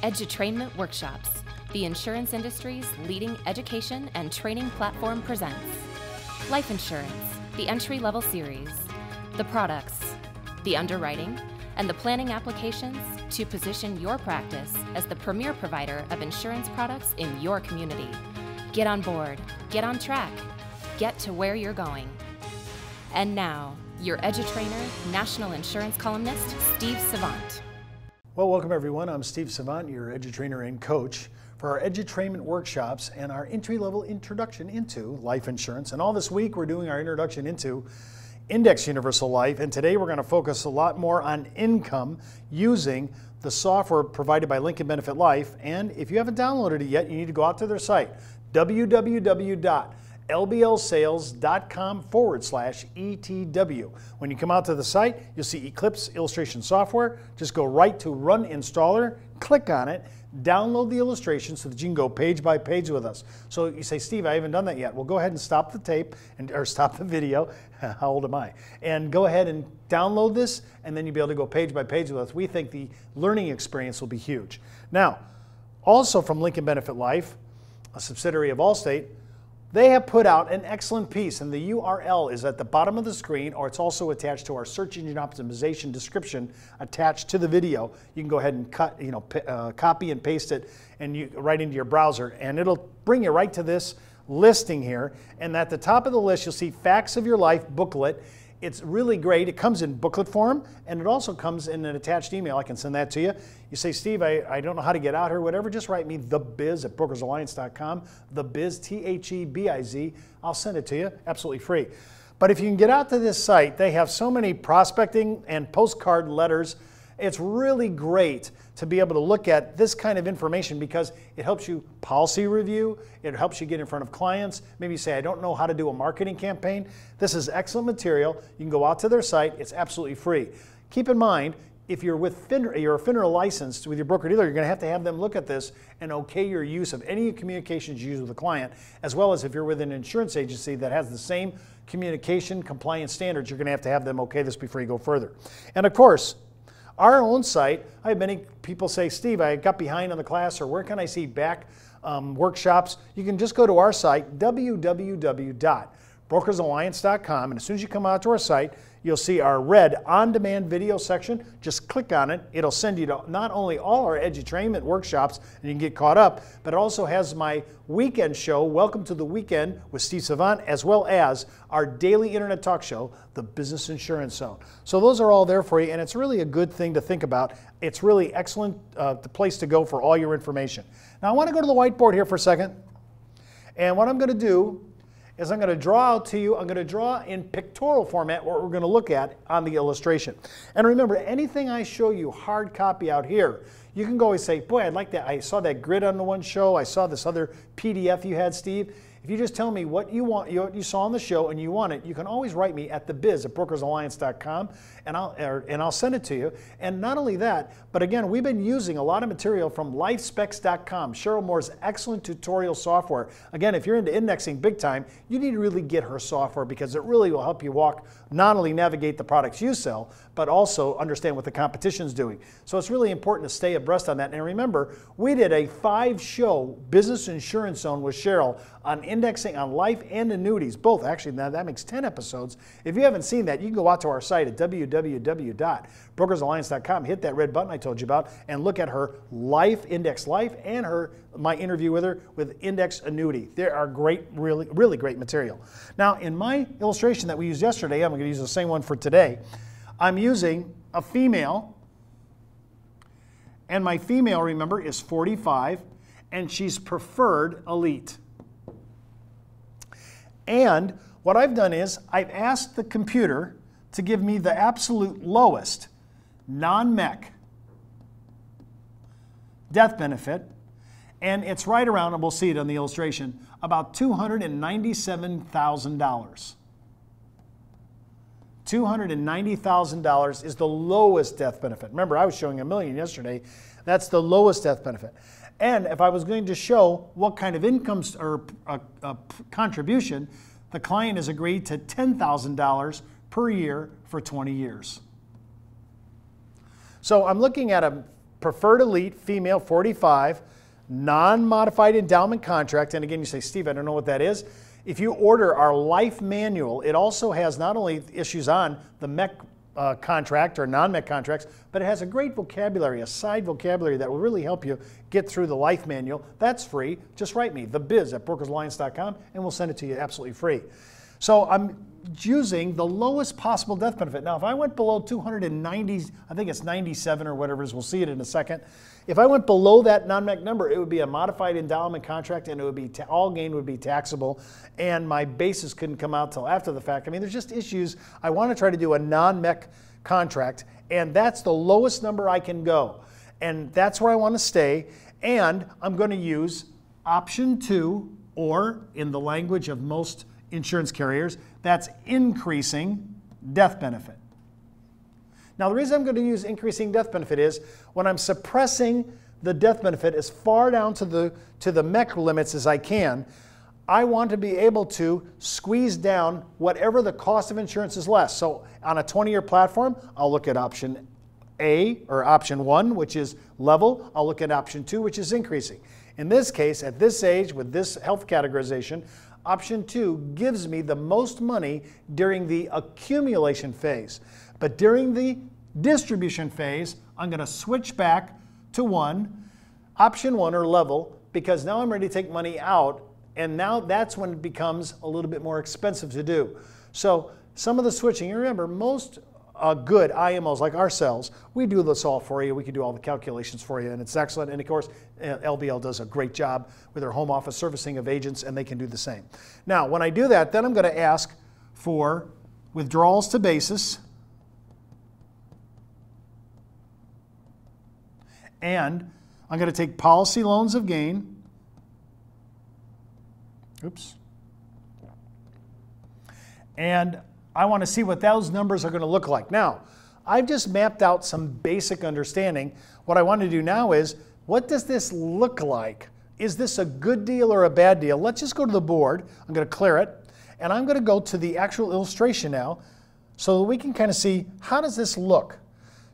Edutrainment Workshops, the insurance industry's leading education and training platform, presents Life Insurance, the entry-level series, the products, the underwriting, and the planning applications to position your practice as the premier provider of insurance products in your community. Get on board, get on track, get to where you're going. And now, your Edutrainer, national insurance columnist, Steve Savant. Well, welcome everyone. I'm Steve Savant, your Edutrainer and coach for our Edutrainment workshops and our entry-level introduction into life insurance. And all this week, we're doing our introduction into Index Universal Life, and today we're going to focus a lot more on income using the software provided by Lincoln Benefit Life. And if you haven't downloaded it yet, you need to go out to their site, www.lblsales.com/ETW. When you come out to the site, you'll see Eclipse illustration software. Just go right to Run Installer, click on it, download the illustration so that you can go page by page with us. So you say, Steve, I haven't done that yet. Well, go ahead and stop the tape, or stop the video. How old am I? And go ahead and download this, and then you'll be able to go page by page with us. We think the learning experience will be huge. Now, also from Lincoln Benefit Life, a subsidiary of Allstate, they have put out an excellent piece, and the URL is at the bottom of the screen, or it's also attached to our search engine optimization description attached to the video. You can go ahead and copy and paste it and right into your browser, and it'll bring you right to this listing here. And at the top of the list, you'll see Facts of Your Life booklet. It's really great. It comes in booklet form, and it also comes in an attached email. I can send that to you. You say, Steve, I don't know how to get out here, whatever, just write me thebiz@brokersalliance.com, thebiz, THEBIZ. I'll send it to you, absolutely free. But if you can get out to this site, they have so many prospecting and postcard letters. It's really great to be able to look at this kind of information because it helps you policy review, it helps you get in front of clients. Maybe you say, I don't know how to do a marketing campaign. This is excellent material. You can go out to their site. It's absolutely free. Keep in mind, if you're with FINRA, you're a FINRA licensed with your broker-dealer, you're going to have them look at this and okay your use of any communications you use with a client, as well as if you're with an insurance agency that has the same communication compliance standards, you're going to have them okay this before you go further. And of course, our own site, I have many people say, Steve, I got behind on the class, or where can I see back workshops? You can just go to our site, www.brokersalliance.com, and as soon as you come out to our site, you'll see our red on-demand video section. Just click on it. It'll send you to not only all our Edutrainment workshops, and you can get caught up, but it also has my weekend show, Welcome to the Weekend with Steve Savant, as well as our daily internet talk show, The Business Insurance Zone. So those are all there for you, and it's really a good thing to think about. It's really excellent the place to go for all your information. Now I want to go to the whiteboard here for a second, and what I'm going to do is I'm going to draw out to you, I'm going to draw in pictorial format what we're going to look at on the illustration. And remember, anything I show you hard copy out here, you can go and say, boy, I'd like that. I saw that grid on the one show. I saw this other PDF you had, Steve. If you just tell me what you want, what you saw on the show and you want it, you can always write me at thebiz@brokersalliance.com and I'll send it to you. And not only that, but again, we've been using a lot of material from lifespecs.com, Cheryl Moore's excellent tutorial software. Again, if you're into indexing big time, you need to really get her software because it really will help you not only navigate the products you sell, but also understand what the competition's doing. So it's really important to stay abreast on that. And remember, we did a 5-show Business Insurance Zone with Cheryl on indexing on life and annuities, both. Actually, now that makes 10 episodes. If you haven't seen that, you can go out to our site at www.brokersalliance.com, hit that red button I told you about, and look at her Index Life and my interview with her with Index Annuity. They are great, really, really great material. Now, in my illustration that we used yesterday, I'm going to use the same one for today. I'm using a female, and my female, remember, is 45, and she's preferred elite. And what I've done is I've asked the computer to give me the absolute lowest non-MEC death benefit, and it's right around, and we'll see it on the illustration, about $297,000. $290,000 is the lowest death benefit. Remember, I was showing $1 million yesterday. That's the lowest death benefit. And if I was going to show what kind of income or contribution, the client has agreed to $10,000 per year for 20 years. So I'm looking at a preferred elite, female, 45, non-modified endowment contract. And again, you say, Steve, I don't know what that is. If you order our life manual, it also has not only issues on the MEC contract or non-MEC contracts, but it has a great vocabulary, a side vocabulary that will really help you get through the life manual. That's free. Just write me, thebiz@brokersalliance.com, and we'll send it to you absolutely free. So I'm using the lowest possible death benefit. Now, if I went below 290, I think it's 97 or whatever it is, we'll see it in a second. If I went below that non-MEC number, it would be a modified endowment contract, and it would be all gain would be taxable, and my basis couldn't come out till after the fact. I mean, there's just issues. I want to try to do a non-MEC contract, and that's the lowest number I can go, and that's where I want to stay. And I'm going to use option 2, or in the language of most insurance carriers, that's increasing death benefit. Now, the reason I'm going to use increasing death benefit is when I'm suppressing the death benefit as far down to the MEC limits as I can, I want to be able to squeeze down whatever the cost of insurance is less. So on a 20-year platform, I'll look at option A, or option 1, which is level. I'll look at option 2, which is increasing. In this case, at this age, with this health categorization, option 2 gives me the most money during the accumulation phase. But during the distribution phase, I'm going to switch back to 1, option 1 or level, because now I'm ready to take money out, and now that's when it becomes a little bit more expensive to do. So some of the switching, and remember, most good IMOs like ourselves, we do this all for you. We can do all the calculations for you, and it's excellent. And of course, LBL does a great job with their home office servicing of agents, and they can do the same. Now, when I do that, then I'm going to ask for withdrawals to basis, and I'm going to take policy loans of gain. Oops. And I want to see what those numbers are going to look like. Now, I've just mapped out some basic understanding. What I want to do now is, what does this look like? Is this a good deal or a bad deal? Let's just go to the board. I'm going to clear it. And I'm going to go to the actual illustration now so that we can kind of see, how does this look?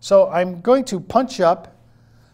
So I'm going to punch up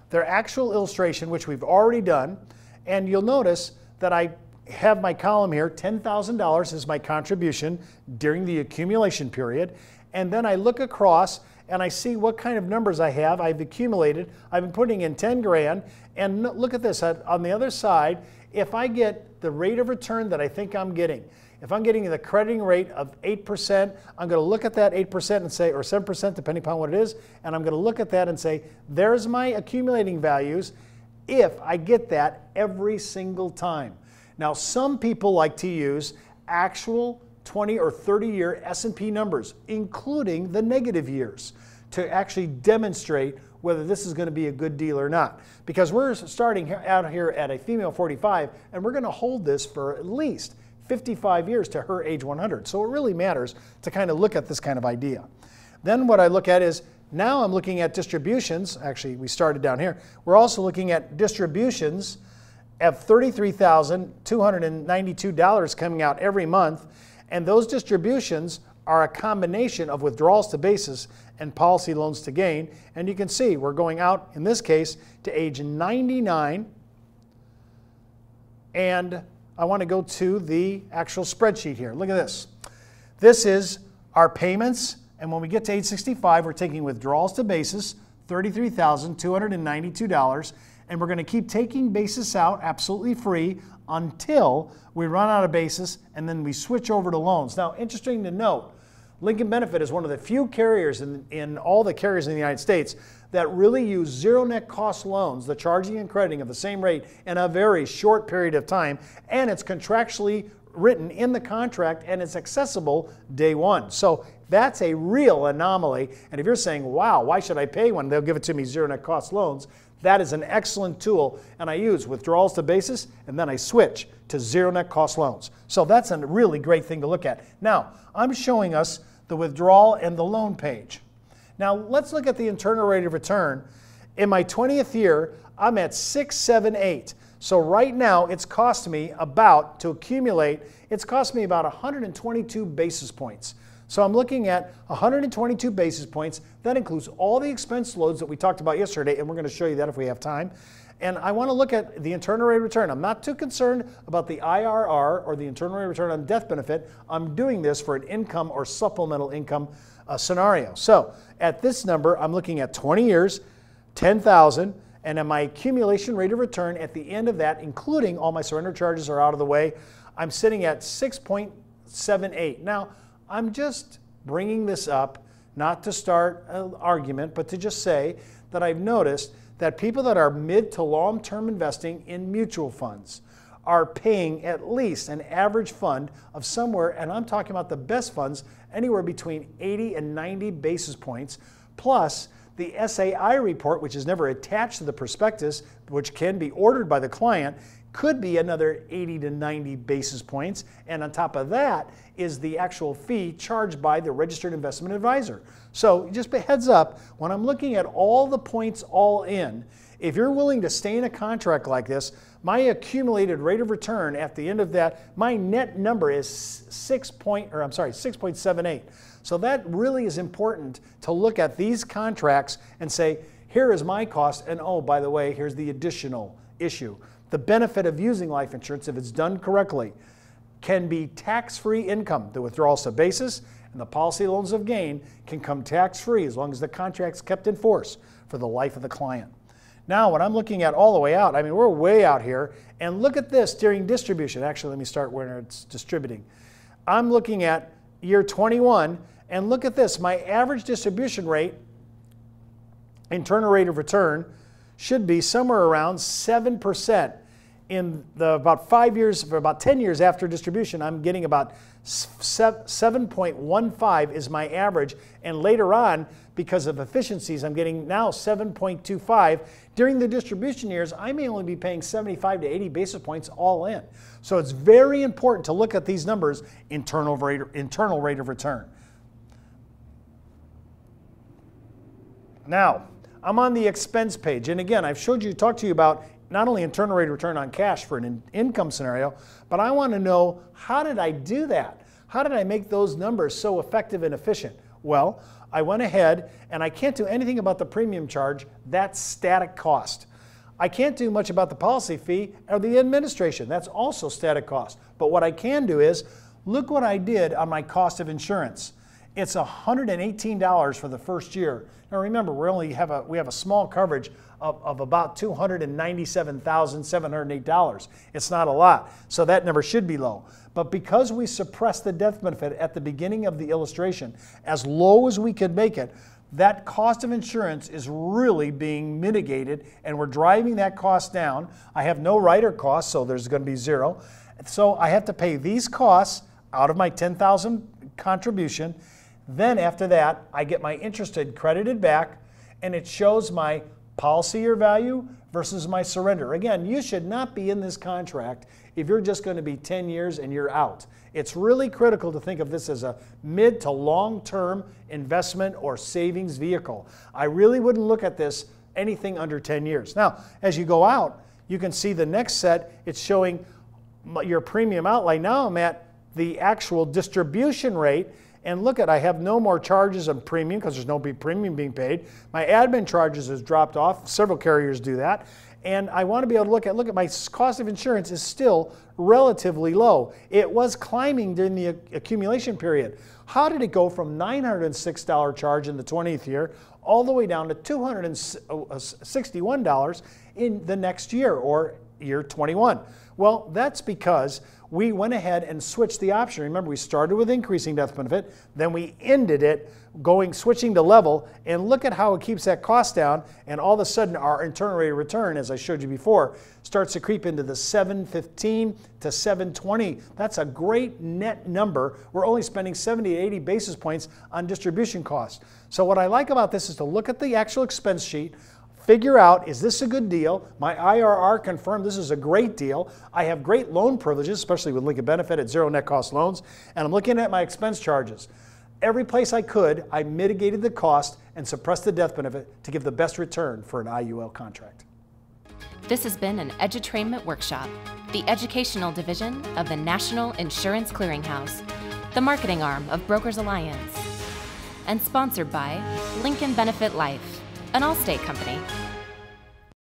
their actual illustration, which we've already done. And you'll notice that I have my column here, $10,000 is my contribution during the accumulation period. And then I look across and I see what kind of numbers I have. I've accumulated. I've been putting in 10 grand. And look at this. On the other side, if I get the rate of return that I think I'm getting, if I'm getting the crediting rate of 8%, I'm going to look at that 8% and say, or 7%, depending upon what it is, and I'm going to look at that and say, there's my accumulating values if I get that every single time. Now, some people like to use actual 20 or 30-year S&P numbers, including the negative years, to actually demonstrate whether this is going to be a good deal or not. Because we're starting out here at a female 45, and we're going to hold this for at least 55 years to her age 100. So it really matters to kind of look at this kind of idea. Then what I look at is, now I'm looking at distributions. Actually, we started down here. We're also looking at distributions of $33,292 coming out every month, and those distributions are a combination of withdrawals to basis and policy loans to gain. And you can see we're going out, in this case, to age 99, and I want to go to the actual spreadsheet here. Look at this. This is our payments, and when we get to age 65, we're taking withdrawals to basis, $33,292, and we're going to keep taking basis out absolutely free until we run out of basis, and then we switch over to loans. Now, interesting to note, Lincoln Benefit is one of the few carriers in all the carriers in the United States that really use zero net cost loans, the charging and crediting of the same rate in a very short period of time, and it's contractually written in the contract and it's accessible day one. So that's a real anomaly. And if you're saying, wow, why should I pay when they'll give it to me zero net cost loans? That is an excellent tool, and I use withdrawals to basis, and then I switch to zero net cost loans. So that's a really great thing to look at. Now, I'm showing us the withdrawal and the loan page. Now, let's look at the internal rate of return. In my 20th year, I'm at 678. So right now, it's cost me about, to accumulate, it's cost me about 122 basis points. So I'm looking at 122 basis points. That includes all the expense loads that we talked about yesterday, and we're going to show you that if we have time. And I want to look at the internal rate of return. I'm not too concerned about the IRR or the internal rate of return on death benefit. I'm doing this for an income or supplemental income scenario. So at this number, I'm looking at 20 years, 10,000, and then my accumulation rate of return at the end of that, including all my surrender charges are out of the way, I'm sitting at 6.78. Now, I'm just bringing this up not to start an argument, but to just say that I've noticed that people that are mid to long-term investing in mutual funds are paying at least an average fund of somewhere, and I'm talking about the best funds, anywhere between 80 and 90 basis points, plus the SAI report, which is never attached to the prospectus, which can be ordered by the client, could be another 80 to 90 basis points. And on top of that is the actual fee charged by the registered investment advisor. So just a heads up, when I'm looking at all the points all in, if you're willing to stay in a contract like this, my accumulated rate of return at the end of that, my net number is 6.78. So that really is important to look at these contracts and say, here is my cost, and oh, by the way, here's the additional issue. The benefit of using life insurance, if it's done correctly, can be tax-free income. The withdrawal sub-basis and the policy loans of gain can come tax-free as long as the contract's kept in force for the life of the client. Now, when I'm looking at all the way out, I mean, we're way out here, and look at this during distribution. Actually, let me start where it's distributing. I'm looking at year 21, and look at this. My average distribution rate, internal rate of return, should be somewhere around 7%. In the about 5 years, for about 10 years after distribution, I'm getting about 7.15 is my average. And later on, because of efficiencies, I'm getting now 7.25. During the distribution years, I may only be paying 75 to 80 basis points all in. So it's very important to look at these numbers, internal rate of return. Now, I'm on the expense page. And again, I've talked to you about not only internal rate of return on cash for an income scenario, but I want to know, how did I do that? How did I make those numbers so effective and efficient? Well, I went ahead and I can't do anything about the premium charge. That's static cost. I can't do much about the policy fee or the administration. That's also static cost. But what I can do is, look what I did on my cost of insurance. It's $118 for the first year. Now remember, we have a small coverage of about $297,708. It's not a lot, so that number should be low. But because we suppressed the death benefit at the beginning of the illustration, as low as we could make it, that cost of insurance is really being mitigated, and we're driving that cost down. I have no rider costs, so there's going to be zero. So I have to pay these costs out of my $10,000 contribution. Then after that, I get my interest credited back, and it shows my policy year value versus my surrender. Again, you should not be in this contract if you're just going to be 10 years and you're out. It's really critical to think of this as a mid to long-term investment or savings vehicle. I really wouldn't look at this anything under 10 years. Now, as you go out, you can see the next set, it's showing your premium outlay. Now I'm at the actual distribution rate. And look at, I have no more charges on premium because there's no premium being paid. My admin charges has dropped off. Several carriers do that. And I want to be able to look at my cost of insurance is still relatively low. It was climbing during the accumulation period. How did it go from $906 charge in the 20th year all the way down to $261 in the next year, or year 21? Well, that's because we went ahead and switched the option. Remember, we started with increasing death benefit, then we ended it switching to level, and look at how it keeps that cost down, and all of a sudden our internal rate of return, as I showed you before, starts to creep into the 715 to 720. That's a great net number. We're only spending 70 to 80 basis points on distribution costs. So what I like about this is to look at the actual expense sheet, figure out, is this a good deal? My IRR confirmed this is a great deal. I have great loan privileges, especially with Lincoln Benefit at zero net cost loans, and I'm looking at my expense charges. Every place I could, I mitigated the cost and suppressed the death benefit to give the best return for an IUL contract. This has been an Edutrainment Workshop, the educational division of the National Insurance Clearinghouse. the marketing arm of Brokers Alliance. And sponsored by Lincoln Benefit Life, an Allstate company.